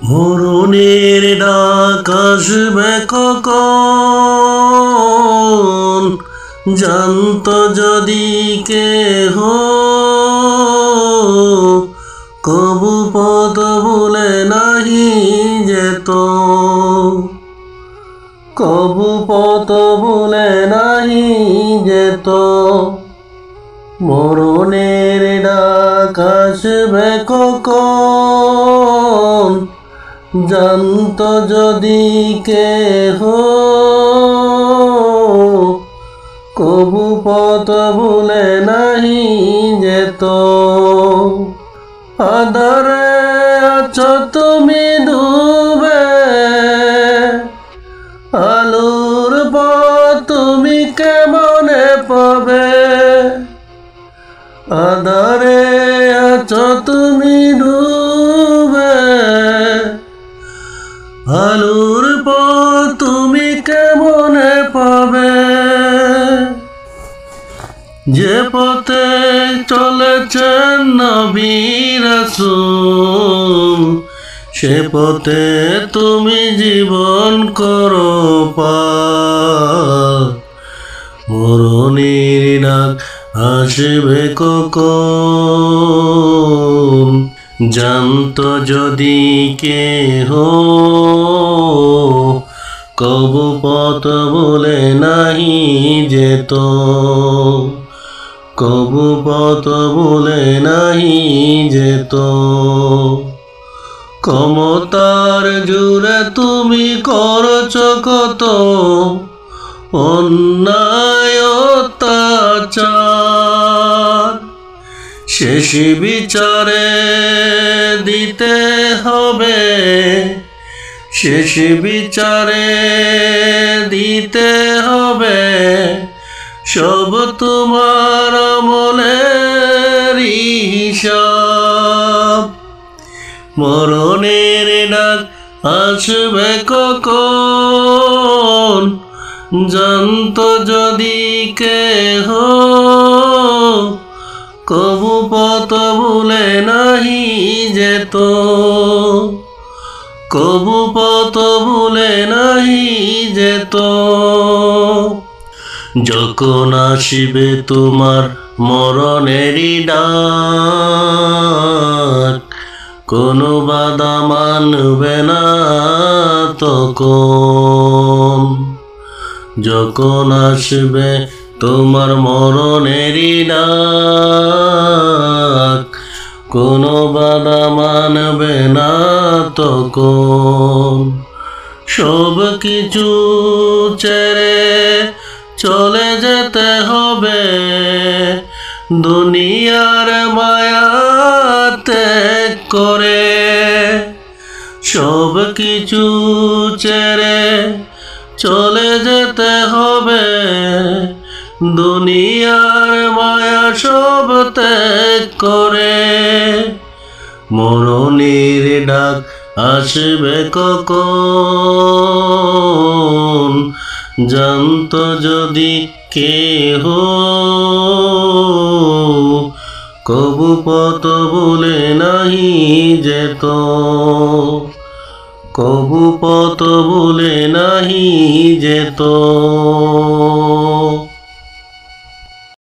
মরণের ডাক আসবে কখন, জানত যদি কেহ, কবু পথ ভুলে নাহি যেত, কবু পথ ভুলে নাহি যেত। মরণের ডাক আসবে কখন, জানত যদি কেহ, কবু পথ ভুলে নাহি যেত। আধারে আছো তুমি ডুবে, আলোর পথ তুমি কেমনে পাবে। আধারে আছো তুমি ডুবে, আলোর পথ তুমি কেমনে পাবে। যে পথে চলেছেন নবী রাসূল, সে পথে তুমি জীবন করো পার। মরণের ডাক আসবে কখন, জানত যদি কেহ, কবু পথ ভুলে নাহি যেত, কবু পথ ভুলে নাহি যেত। ক্ষমতার জোরে তুমি করছ কত অন্যায় অত্যাচার, শেষ বিচারে দিতে হবে, শেষ বিচারে দিতে হবে সব তোমার আমলের হিসাব। মরণের ডাক আসবে কখন, জানত যদি কেহ, কবু পথ ভুলে নাহি যেত, কবু পথ ভুলে নাহি যেত। যখন আসিবে তোমার মরণেরই ডাক, কোনো বাধা মানবে না তখন। যখন আসবে তোমার মরণেরই ডাক, কোনো বাধা মানবে না তখন। সব কিছু ছেড়ে চলে যেতে হবে, দুনিয়ার মায়া ত্যাগ করে। সব কিছু ছেড়ে চলে যেতে হবে, দুনিয়ার মায়া সব ত্যাগ করে। মরণের ডাক আসবে কখন, জানত যদি কেহ, কবু পথ ভুলে নাহি যেত, কবু পথ ভুলে নাহি যেত।